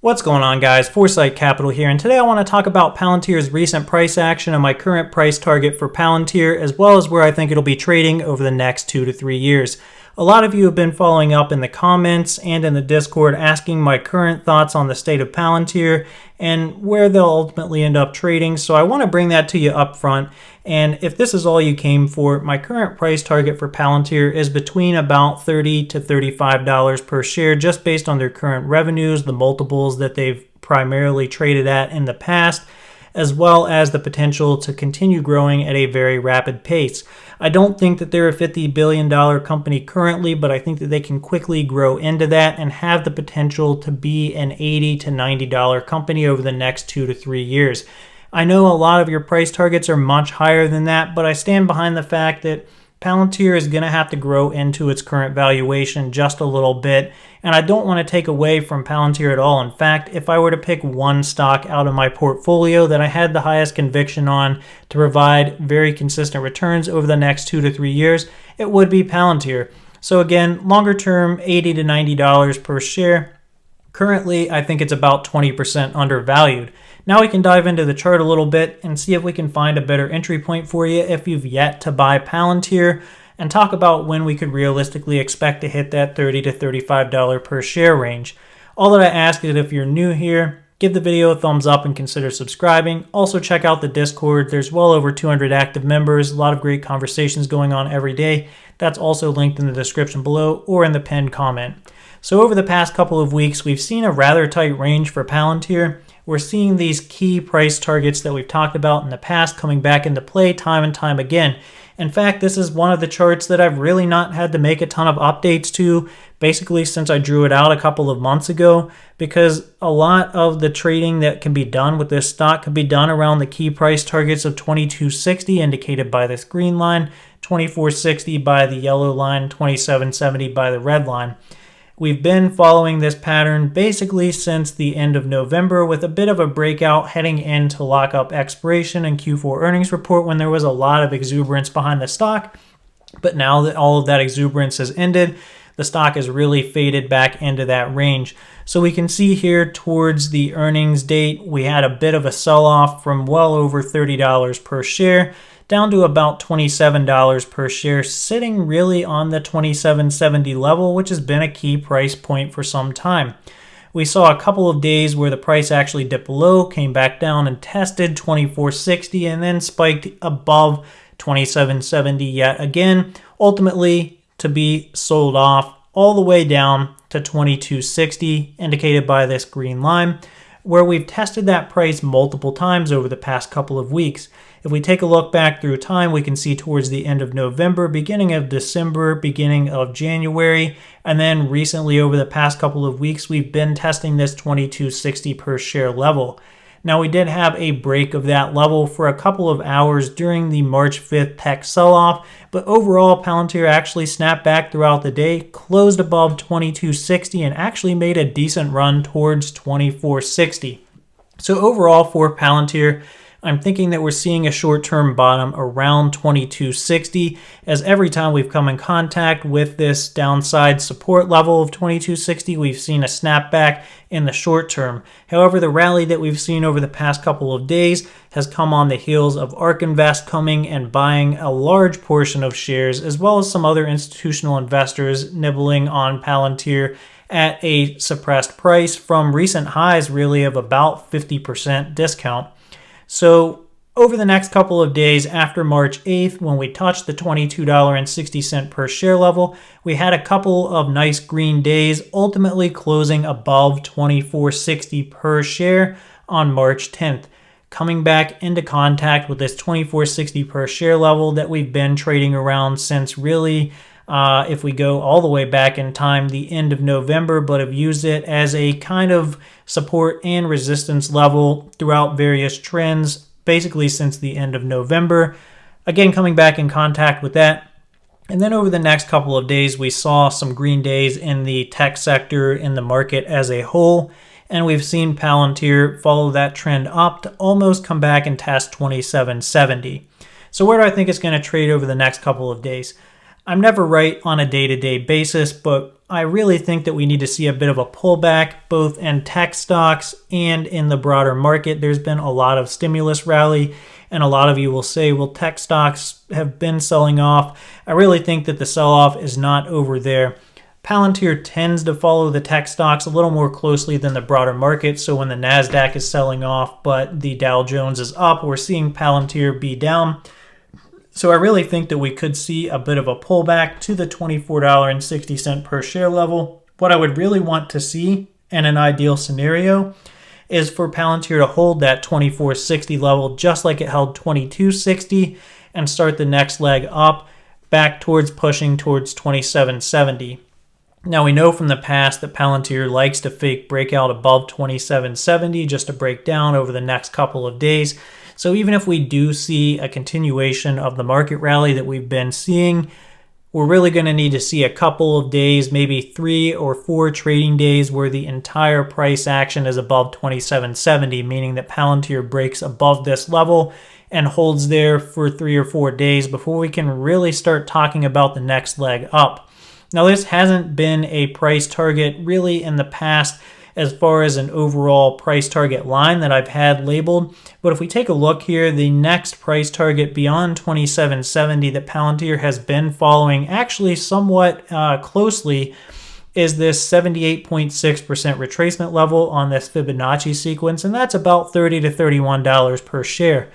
What's going on, guys? Foresight Capital here, and today I want to talk about Palantir's recent price action and my current price target for Palantir, as well as where I think it'll be trading over the next 2 to 3 years. A lot of you have been following up in the comments and in the Discord asking my current thoughts on the state of Palantir and where they'll ultimately end up trading, so I want to bring that to you up front. And if this is all you came for, my current price target for Palantir is between about $30 to $35 per share, just based on their current revenues, the multiples that they've primarily traded at in the past, as well as the potential to continue growing at a very rapid pace. I don't think that they're a $50 billion company currently, but I think that they can quickly grow into that and have the potential to be an $80 to $90 company over the next 2 to 3 years. I know a lot of your price targets are much higher than that, but I stand behind the fact that Palantir is going to have to grow into its current valuation just a little bit, and I don't want to take away from Palantir at all. In fact, if I were to pick one stock out of my portfolio that I had the highest conviction on to provide very consistent returns over the next 2 to 3 years, it would be Palantir. So again, longer term, $80 to $90 per share. Currently, I think it's about 20% undervalued. Now we can dive into the chart a little bit and see if we can find a better entry point for you if you've yet to buy Palantir, and talk about when we could realistically expect to hit that $30 to $35 per share range. All that I ask is, if you're new here, give the video a thumbs up and consider subscribing. Also check out the Discord. There's well over 200 active members, a lot of great conversations going on every day. That's also linked in the description below or in the pinned comment. So over the past couple of weeks, we've seen a rather tight range for Palantir. We're seeing these key price targets that we've talked about in the past coming back into play time and time again. In fact, this is one of the charts that I've really not had to make a ton of updates to, basically since I drew it out a couple of months ago, because a lot of the trading that can be done with this stock could be done around the key price targets of 2260 indicated by this green line, 2460 by the yellow line, 2770 by the red line. We've been following this pattern basically since the end of November, with a bit of a breakout heading into lockup expiration and Q4 earnings report when there was a lot of exuberance behind the stock. But now that all of that exuberance has ended, the stock has really faded back into that range. So we can see here towards the earnings date, we had a bit of a sell-off from well over $30 per share down to about $27 per share, sitting really on the $27.70 level, which has been a key price point for some time. We saw a couple of days where the price actually dipped below, came back down and tested $24.60, and then spiked above $27.70 yet again, ultimately to be sold off all the way down to $22.60, indicated by this green line, where we've tested that price multiple times over the past couple of weeks. If we take a look back through time, we can see towards the end of November, beginning of December, beginning of January, and then recently over the past couple of weeks, we've been testing this $22.60 per share level. Now, we did have a break of that level for a couple of hours during the March 5th tech sell-off, but overall, Palantir actually snapped back throughout the day, closed above $22.60, and actually made a decent run towards $24.60. So overall for Palantir, I'm thinking that we're seeing a short-term bottom around $22.60, as every time we've come in contact with this downside support level of $22.60, we've seen a snapback in the short term. However, the rally that we've seen over the past couple of days has come on the heels of ARK Invest coming and buying a large portion of shares, as well as some other institutional investors nibbling on Palantir at a suppressed price from recent highs, really of about 50% discount. So over the next couple of days after March 8th, when we touched the $22.60 per share level, we had a couple of nice green days, ultimately closing above $24.60 per share on March 10th, coming back into contact with this $24.60 per share level that we've been trading around since really, if we go all the way back in time, the end of November, but have used it as a kind of support and resistance level throughout various trends, basically since the end of November. Again, coming back in contact with that. And then over the next couple of days, we saw some green days in the tech sector, in the market as a whole, and we've seen Palantir follow that trend up to almost come back and test $27.70. So where do I think it's going to trade over the next couple of days? I'm never right on a day-to-day basis, but I really think that we need to see a bit of a pullback both in tech stocks and in the broader market. There's been a lot of stimulus rally, and a lot of you will say, well, tech stocks have been selling off. I really think that the sell-off is not over there. Palantir tends to follow the tech stocks a little more closely than the broader market. So when the NASDAQ is selling off, but the Dow Jones is up, we're seeing Palantir be down. So I really think that we could see a bit of a pullback to the $24.60 per share level. What I would really want to see in an ideal scenario is for Palantir to hold that $24.60 level just like it held $22.60 and start the next leg up back towards pushing towards $27.70. Now we know from the past that Palantir likes to fake breakout above $27.70 just to break down over the next couple of days. So even if we do see a continuation of the market rally that we've been seeing, we're really going to need to see a couple of days, maybe 3 or 4 trading days where the entire price action is above $27.70, meaning that Palantir breaks above this level and holds there for 3 or 4 days before we can really start talking about the next leg up. Now, this hasn't been a price target really in the past as far as an overall price target line that I've had labeled. But if we take a look here, the next price target beyond $27.70 that Palantir has been following actually somewhat closely is this 78.6% retracement level on this Fibonacci sequence, and that's about $30 to $31 per share.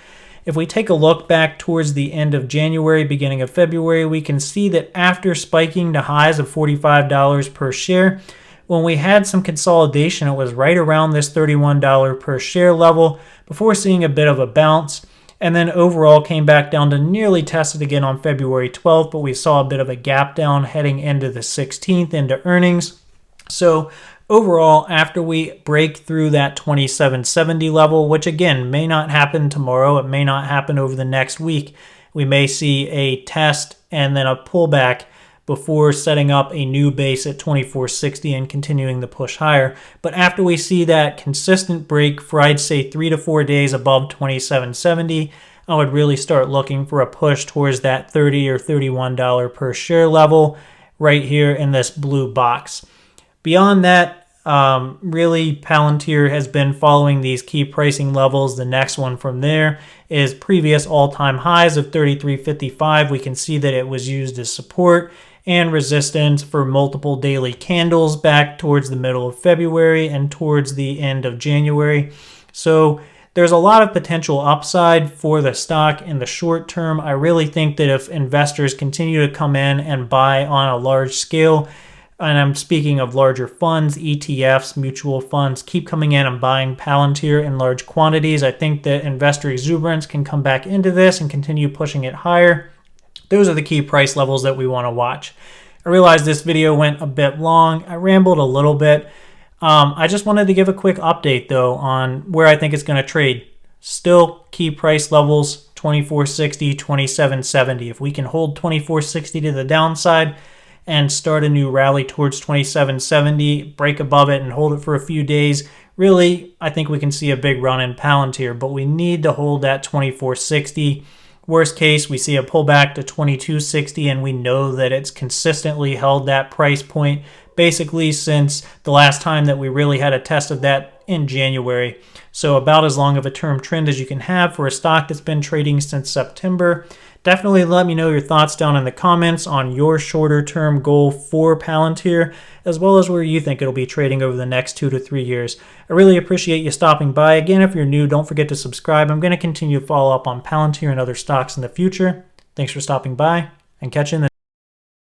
If we take a look back towards the end of January, beginning of February, we can see that after spiking to highs of $45 per share, when we had some consolidation, it was right around this $31 per share level before seeing a bit of a bounce, and then overall came back down to nearly tested again on February 12th, but we saw a bit of a gap down heading into the 16th into earnings. So overall, after we break through that $27.70 level, which again may not happen tomorrow, it may not happen over the next week, we may see a test and then a pullback before setting up a new base at $24.60 and continuing the push higher. But after we see that consistent break for, I'd say, 3 to 4 days above $27.70, I would really start looking for a push towards that $30 or $31 per share level right here in this blue box. Beyond that, really Palantir has been following these key pricing levels. The next one from there is previous all-time highs of $33.55. We can see that it was used as support and resistance for multiple daily candles back towards the middle of February and towards the end of January. So there's a lot of potential upside for the stock in the short term. I really think that if investors continue to come in and buy on a large scale, and I'm speaking of larger funds, ETFs, mutual funds, keep coming in and buying Palantir in large quantities, I think that investor exuberance can come back into this and continue pushing it higher. Those are the key price levels that we want to watch. I realize this video went a bit long. I rambled a little bit. I just wanted to give a quick update, though, on where I think it's going to trade. Still key price levels, $24.60, $27.70. If we can hold $24.60 to the downside and start a new rally towards $27.70, break above it and hold it for a few days, really, I think we can see a big run in Palantir, but we need to hold that $24.60. Worst case, we see a pullback to $22.60, and we know that it's consistently held that price point basically since the last time that we really had a test of that in January. So about as long of a term trend as you can have for a stock that's been trading since September. Definitely let me know your thoughts down in the comments on your shorter term goal for Palantir, as well as where you think it'll be trading over the next 2 to 3 years. I really appreciate you stopping by. Again, if you're new, don't forget to subscribe. I'm going to continue to follow up on Palantir and other stocks in the future. Thanks for stopping by, and catch you in the